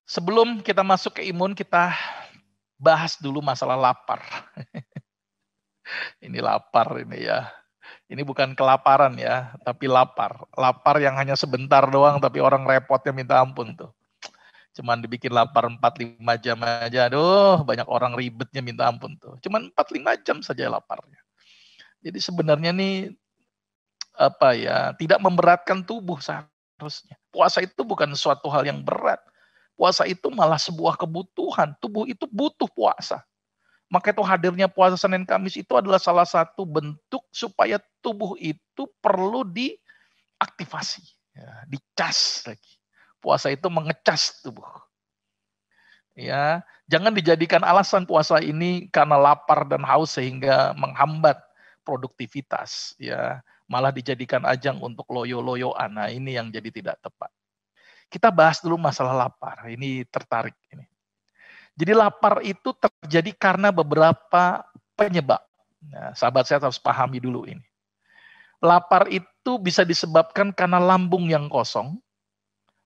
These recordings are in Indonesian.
Sebelum kita masuk ke imun, kita bahas dulu masalah lapar. Ini lapar ini ya. Ini bukan kelaparan ya, tapi lapar. Lapar yang hanya sebentar doang, tapi orang repotnya minta ampun tuh. Cuman dibikin lapar 4-5 jam aja. Aduh, banyak orang ribetnya minta ampun tuh. Cuman 4-5 jam saja laparnya. Jadi sebenarnya nih apa ya, tidak memberatkan tubuh seharusnya. Puasa itu bukan suatu hal yang berat. Puasa itu malah sebuah kebutuhan. Tubuh itu butuh puasa. Maka itu hadirnya puasa Senin Kamis itu adalah salah satu bentuk supaya tubuh itu perlu diaktifasi, ya, dicas lagi. Puasa itu mengecas tubuh. Ya, jangan dijadikan alasan puasa ini karena lapar dan haus sehingga menghambat produktivitas. Ya, malah dijadikan ajang untuk loyo-loyoan. Nah, ini yang jadi tidak tepat. Kita bahas dulu masalah lapar. Ini tertarik ini. Jadi lapar itu terjadi karena beberapa penyebab. Nah, sahabat saya harus pahami dulu ini. Lapar itu bisa disebabkan karena lambung yang kosong.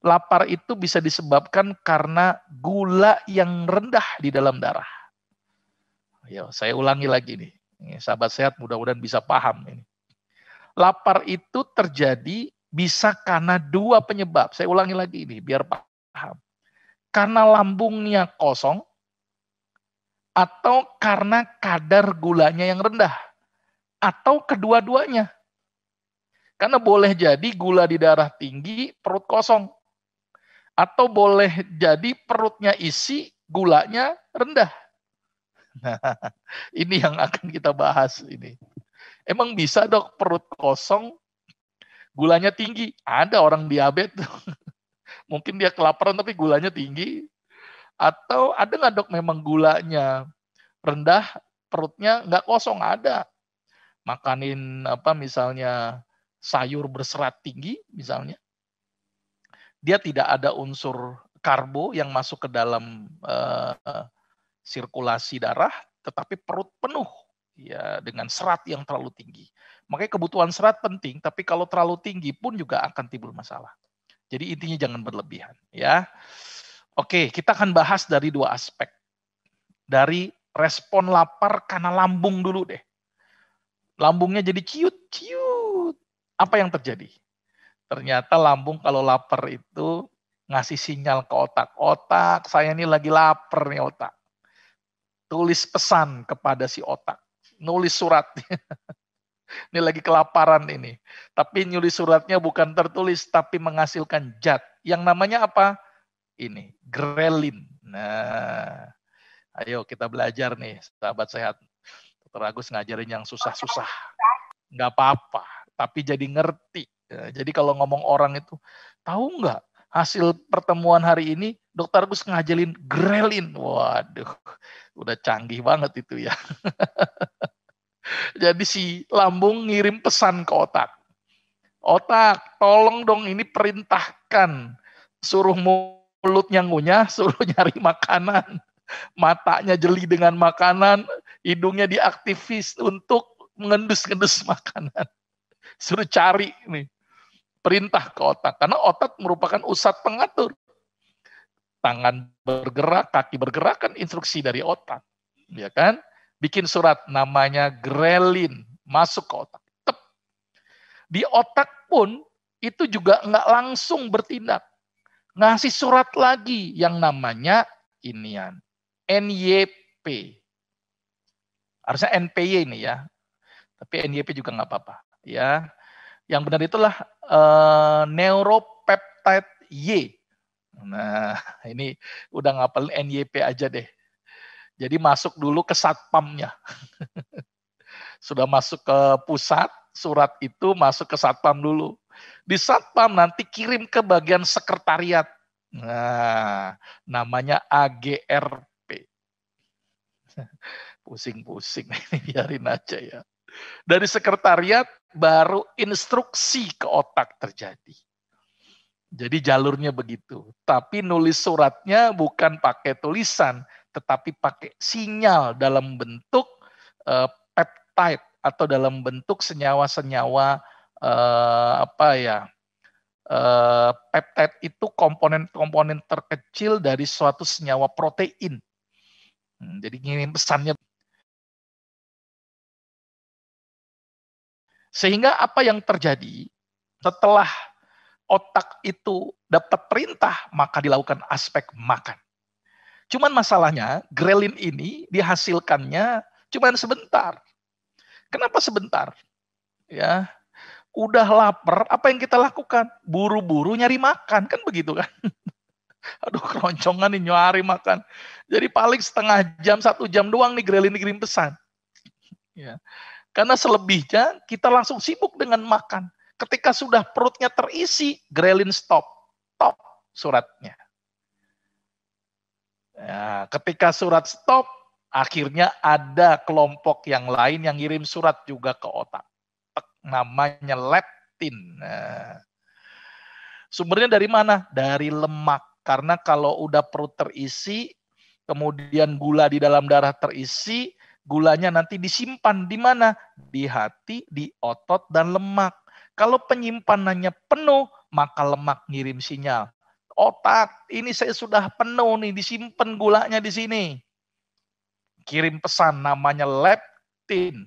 Lapar itu bisa disebabkan karena gula yang rendah di dalam darah. Yo, saya ulangi lagi nih. Ini, sahabat sehat mudah-mudahan bisa paham ini. Lapar itu terjadi bisa karena dua penyebab. Saya ulangi lagi ini biar paham. Karena lambungnya kosong atau karena kadar gulanya yang rendah atau kedua-duanya. Karena boleh jadi gula di darah tinggi, perut kosong. Atau boleh jadi perutnya isi, gulanya rendah. Nah, ini yang akan kita bahas ini. Emang bisa dok perut kosong, gulanya tinggi? Ada orang diabetes. Mungkin dia kelaparan tapi gulanya tinggi. Atau ada nggak dok memang gulanya rendah, perutnya nggak kosong? Ada. Makanin apa misalnya sayur berserat tinggi misalnya. Dia tidak ada unsur karbo yang masuk ke dalam sirkulasi darah, tetapi perut penuh ya dengan serat yang terlalu tinggi. Makanya kebutuhan serat penting, tapi kalau terlalu tinggi pun juga akan timbul masalah. Jadi intinya jangan berlebihan ya. Oke, kita akan bahas dari dua aspek. Dari respon lapar karena lambung dulu deh. Lambungnya jadi ciut-ciut. Apa yang terjadi? Ternyata lambung kalau lapar itu ngasih sinyal ke otak. Otak, saya ini lagi lapar nih otak. Tulis pesan kepada si otak. Nulis surat. Ini lagi kelaparan ini. Tapi nulis suratnya bukan tertulis, tapi menghasilkan zat. Yang namanya apa? Ini, grelin. Nah, ayo kita belajar nih, sahabat sehat. Dr. Agus ngajarin yang susah-susah. Nggak apa-apa, tapi jadi ngerti. Jadi kalau ngomong orang itu, tahu nggak hasil pertemuan hari ini, Dr. Agus ngajarin grelin. Waduh, udah canggih banget itu ya. Jadi si lambung ngirim pesan ke otak. Otak, tolong dong ini perintahkan. Suruh mulutnya ngunyah, suruh nyari makanan. Matanya jeli dengan makanan, hidungnya diaktifis untuk mengendus-ngendus makanan. Suruh cari nih. Perintah ke otak. Karena otak merupakan pusat pengatur. Tangan bergerak, kaki bergerak kan instruksi dari otak. Ya kan? Bikin surat namanya grelin. Masuk ke otak. Tep. Di otak pun itu juga nggak langsung bertindak. Ngasih surat lagi yang namanya inian. NYP. Harusnya NPY ini ya. Tapi NYP juga nggak apa-apa. Ya. Yang benar itulah neuropeptide Y. Nah, ini udah ngapalin NYP aja deh. Jadi masuk dulu ke satpamnya. Sudah masuk ke pusat, surat itu masuk ke satpam dulu. Di satpam nanti kirim ke bagian sekretariat. Nah, namanya AGRP. Pusing-pusing, ini biarin aja ya. Dari sekretariat baru instruksi ke otak terjadi. Jadi jalurnya begitu. Tapi nulis suratnya bukan pakai tulisan, tetapi pakai sinyal dalam bentuk peptide atau dalam bentuk senyawa-senyawa apa ya, peptide itu komponen-komponen terkecil dari suatu senyawa protein. Jadi ngirim pesannya. Sehingga apa yang terjadi setelah otak itu dapat perintah, maka dilakukan aspek makan. Cuman masalahnya, grelin ini dihasilkannya cuman sebentar. Kenapa sebentar? Ya, udah lapar, apa yang kita lakukan? Buru-buru nyari makan, kan begitu kan? Aduh, keroncongan nih nyari makan. Jadi paling setengah jam, 1 jam doang nih grelin dikirim pesan. Ya. Karena selebihnya kita langsung sibuk dengan makan. Ketika sudah perutnya terisi, grelin stop suratnya. Ya, ketika surat stop, akhirnya ada kelompok yang lain yang ngirim surat juga ke otak. Namanya leptin. Nah, sumbernya dari mana? Dari lemak. Karena kalau udah perut terisi, kemudian gula di dalam darah terisi, gulanya nanti disimpan di mana? Di hati, di otot, dan lemak. Kalau penyimpanannya penuh, maka lemak ngirim sinyal. Otak, ini saya sudah penuh nih, disimpan gulanya di sini. Kirim pesan namanya leptin.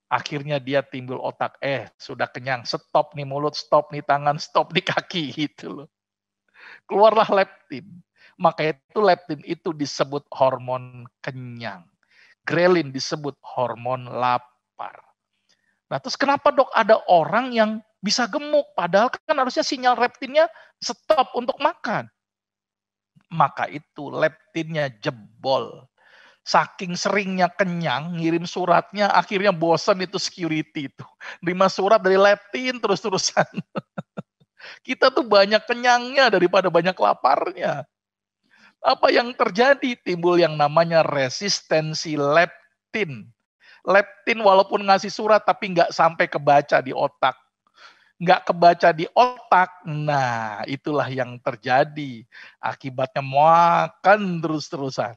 Akhirnya dia timbul otak, sudah kenyang, stop nih mulut, stop nih tangan, stop nih kaki, gitu loh. Keluarlah leptin. Maka itu leptin itu disebut hormon kenyang. Grelin disebut hormon lapar. Nah, terus kenapa dok ada orang yang bisa gemuk? Padahal kan harusnya sinyal leptinnya stop untuk makan. Maka itu leptinnya jebol. Saking seringnya kenyang, ngirim suratnya, akhirnya bosan itu security itu. 5 surat dari leptin terus-terusan. Kita tuh banyak kenyangnya daripada banyak laparnya. Apa yang terjadi? Timbul yang namanya resistensi leptin. Leptin walaupun ngasih surat tapi nggak sampai kebaca di otak. Nggak kebaca di otak, nah itulah yang terjadi. Akibatnya makan terus-terusan.